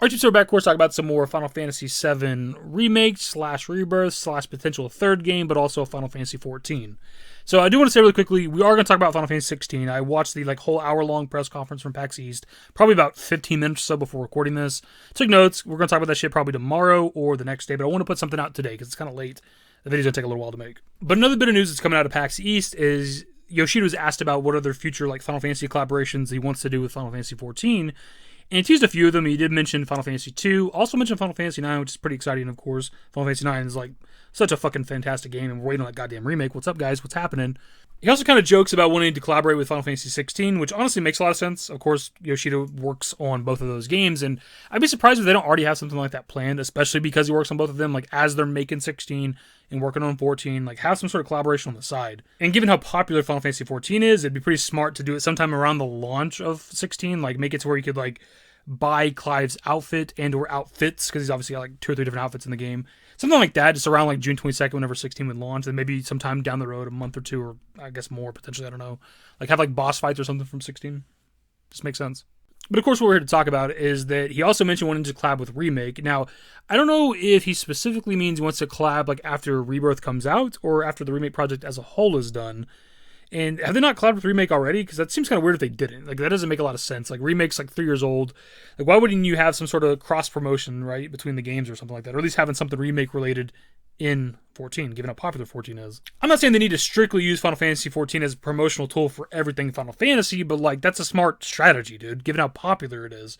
Alright, so we're back, of course, talking about some more Final Fantasy VII Remake / Rebirth / potential third game, but also Final Fantasy XIV. So I do want to say really quickly, we are going to talk about Final Fantasy XVI. I watched the whole hour-long press conference from PAX East, probably about 15 minutes or so before recording this. Took notes. We're going to talk about that shit probably tomorrow or the next day, but I want to put something out today because it's kind of late. The video's going to take a little while to make. But another bit of news that's coming out of PAX East is Yoshida was asked about what other future Final Fantasy collaborations he wants to do with Final Fantasy XIV. And he teased a few of them. He did mention Final Fantasy II. Also mentioned Final Fantasy IX, which is pretty exciting, of course. Final Fantasy IX is such a fucking fantastic game, and we're waiting on that goddamn remake. What's up, guys? What's happening? He also kind of jokes about wanting to collaborate with Final Fantasy XVI, which honestly makes a lot of sense. Of course, Yoshida works on both of those games, and I'd be surprised if they don't already have something like that planned, especially because he works on both of them, as they're making 16 and working on 14, have some sort of collaboration on the side. And given how popular Final Fantasy XIV is, it'd be pretty smart to do it sometime around the launch of 16, make it to where you could, buy Clive's outfit and or outfits, because he's obviously got 2 or 3 different outfits in the game. Something like that, just around June 22nd whenever 16 would launch, and maybe sometime down the road, a month or two, or I guess more potentially, I don't know. Have boss fights or something from 16. Just makes sense. But of course what we're here to talk about is that he also mentioned wanting to collab with Remake. Now, I don't know if he specifically means he wants to collab after Rebirth comes out, or after the Remake project as a whole is done. And have they not collabed with Remake already? Because that seems kind of weird if they didn't. That doesn't make a lot of sense. Remake's 3 years old. Why wouldn't you have some sort of cross-promotion, right, between the games or something like that? Or at least having something Remake-related in 14, given how popular 14 is. I'm not saying they need to strictly use Final Fantasy 14 as a promotional tool for everything Final Fantasy, but, that's a smart strategy, dude, given how popular it is.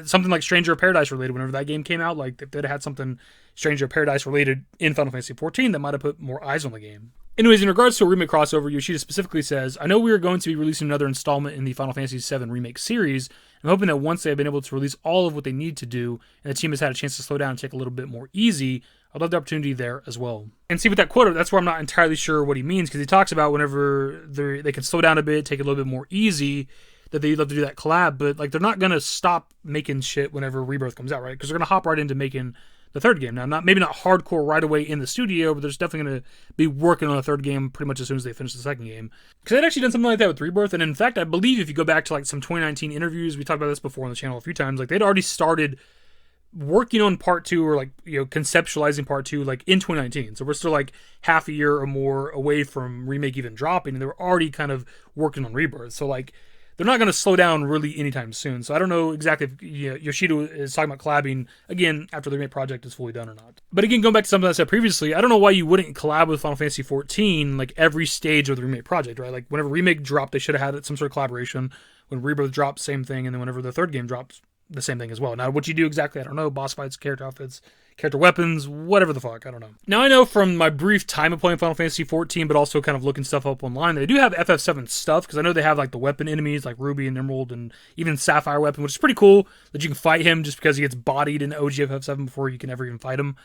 Something like Stranger of Paradise related, whenever that game came out, if they'd had something Stranger of Paradise related in Final Fantasy 14, that might have put more eyes on the game. Anyways, in regards to a remake crossover, Yoshida specifically says, I know we are going to be releasing another installment in the Final Fantasy VII Remake series. I'm hoping that once they have been able to release all of what they need to do, and the team has had a chance to slow down and take a little bit more easy, I'd love the opportunity there as well. And see, with that quote, that's where I'm not entirely sure what he means, because he talks about whenever they can slow down a bit, take it a little bit more easy, that they'd love to do that collab, but they're not going to stop making shit whenever Rebirth comes out, right? Because they're going to hop right into making the third game. Now, maybe not hardcore right away in the studio, but they're definitely going to be working on a third game pretty much as soon as they finish the second game. Because they'd actually done something like that with Rebirth, and in fact, I believe if you go back to some 2019 interviews, we talked about this before on the channel a few times, they'd already started working on part 2 or conceptualizing part 2 in 2019. So we're still half a year or more away from Remake even dropping, and they were already kind of working on Rebirth. So they're not going to slow down really anytime soon. So I don't know exactly if Yoshida is talking about collabing again after the Remake project is fully done or not. But again, going back to something I said previously, I don't know why you wouldn't collab with Final Fantasy XIV every stage of the Remake project, right? Whenever Remake dropped, they should have had some sort of collaboration. When Rebirth dropped, same thing, and then whenever the third game drops, the same thing as well. Now, what you do exactly, I don't know. Boss fights, character outfits, character weapons, whatever the fuck, I don't know. Now, I know from my brief time of playing Final Fantasy XIV, but also kind of looking stuff up online, they do have FF7 stuff, because I know they have the weapon enemies, Ruby and Emerald, and even Sapphire weapon, which is pretty cool, that you can fight him just because he gets bodied in OG FF7 before you can ever even fight him.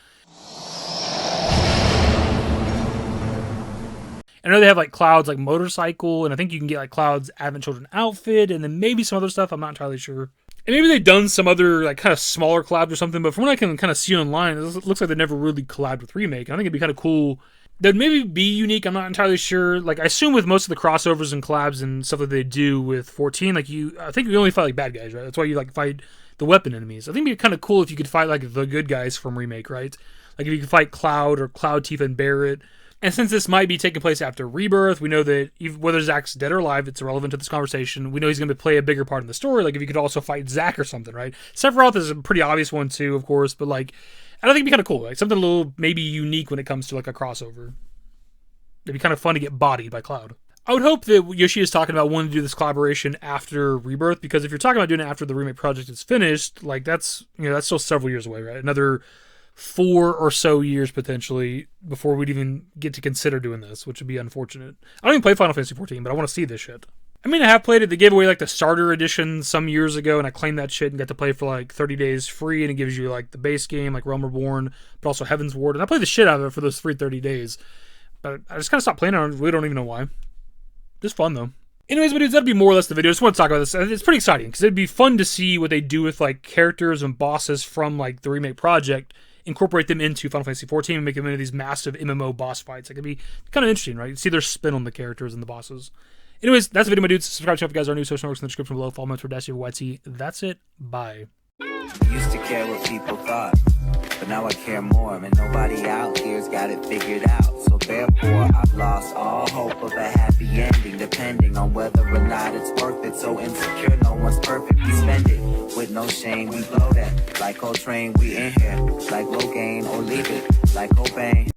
I know they have Cloud's motorcycle, and I think you can get Cloud's Advent Children outfit, and then maybe some other stuff, I'm not entirely sure. And maybe they've done some other, kind of smaller collabs or something, but from what I can kind of see online, it looks like they never really collabed with Remake. And I think it'd be kind of cool. They'd maybe be unique, I'm not entirely sure. I assume with most of the crossovers and collabs and stuff that they do with 14, I think you only fight, bad guys, right? That's why you, fight the weapon enemies. I think it'd be kind of cool if you could fight, the good guys from Remake, right? If you could fight Cloud or Cloud, Tifa, and Barret. And since this might be taking place after Rebirth, we know that whether Zack's dead or alive, it's irrelevant to this conversation. We know he's going to play a bigger part in the story. If you could also fight Zack or something, right? Sephiroth is a pretty obvious one too, of course, but I don't think it'd be kind of cool. Something a little maybe unique when it comes to a crossover. It'd be kind of fun to get bodied by Cloud. I would hope that Yoshida's talking about wanting to do this collaboration after Rebirth, because if you're talking about doing it after the Remake project is finished, that's still several years away, right? Another 4 or so years potentially before we'd even get to consider doing this, which would be unfortunate. I don't even play Final Fantasy XIV, but I want to see this shit. I mean, I have played it. They gave away the starter edition some years ago, and I claimed that shit and got to play for 30 days free, and it gives you the base game, Realm Reborn, but also Heaven's Ward, and I played the shit out of it for those free 30 days. But I just kind of stopped playing it. I really don't even know why. Just fun though. Anyways, but dudes, that'll be more or less the video. I just want to talk about this. It's pretty exciting, because it'd be fun to see what they do with characters and bosses from the Remake project, incorporate them into Final Fantasy XIV and make them into these massive MMO boss fights. It could be kind of interesting, right? See their spin on the characters and the bosses. Anyways, that's the video, my dudes. Subscribe to if you guys are new. Social networks in the description below. Follow me on Twitter, @dash_davidbusiness. That's it. Bye. I used to care what people thought, but now I care more, and nobody out here's got it figured out. So therefore, I've lost all hope of a happy ending, depending on whether or not it's worth it. So insecure, no one's perfect. We spend it with no shame. We blow that like Coltrane. We in here like Logain, or leave it like Cobain.